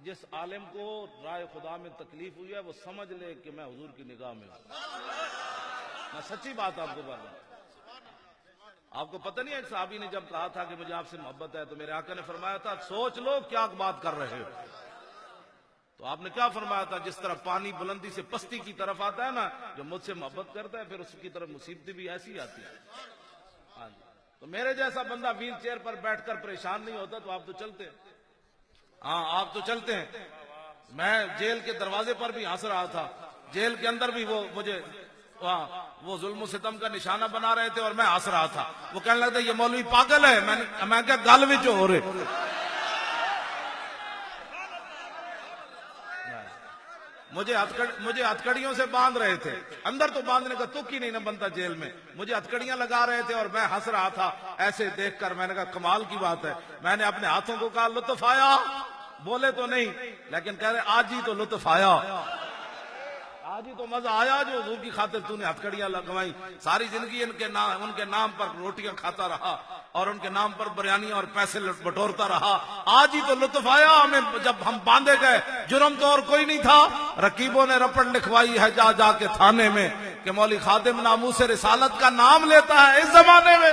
جس عالم کو رائے خدا میں تکلیف ہوئی ہے وہ سمجھ لے کہ میں حضور کی نگاہ میں ہوں. میں سچی بات آپ کو بتا رہا ہوں. آپ کو پتہ نہیں ایک صحابی نے جب کہا تھا کہ مجھے آپ سے محبت ہے تو میرے آقا نے فرمایا تھا سوچ لو کیا بات کر رہے ہو. تو آپ نے کیا فرمایا تھا؟ جس طرح پانی بلندی سے پستی کی طرف آتا ہے نا، جو مجھ سے محبت کرتا ہے پھر اس کی طرف مصیبتیں بھی ایسی آتی ہیں. ہاں جی. تو میرے جیسا بندہ ویل چیئر پر بیٹھ کر پریشان نہیں ہوتا تو آپ تو چلتے ہیں. ہاں آپ تو چلتے ہیں. میں جیل کے دروازے پر بھی ہنس رہا تھا، جیل کے اندر بھی وہ مجھے وہ ظلم و ستم کا نشانہ بنا رہے تھے اور میں ہنس رہا تھا. وہ کہنے لگتا یہ مولوی پاگل ہے. میں کیا گل وچ ہو رہے. مجھے ہتکڑیوں سے باندھ رہے تھے. اندر تو باندھنے کا تک ہی نہیں نہ بنتا جیل میں. مجھے ہتکڑیاں لگا رہے تھے اور میں ہنس رہا تھا ایسے دیکھ کر. میں نے کہا کمال کی بات ہے. میں نے اپنے ہاتھوں کو کہا لطف آیا. بولے تو نہیں لیکن کہہ رہے آج ہی تو لطف آیا، آج ہی تو مزہ آیا جو حضور کی خاطر تو نے ہتکڑیاں لگوائی. ساری زندگی ان کے نام پر روٹیاں کھاتا رہا اور ان کے نام پر بریانی اور پیسے بٹورتا رہا. آج ہی تو لطف آیا ہمیں جب ہم باندھے گئے. جرم تو اور کوئی نہیں تھا. رقیبوں نے رپٹ لکھوائی ہے جا کے تھانے میں کہ مولوی خادم ناموس رسالت کا نام لیتا ہے اس زمانے میں.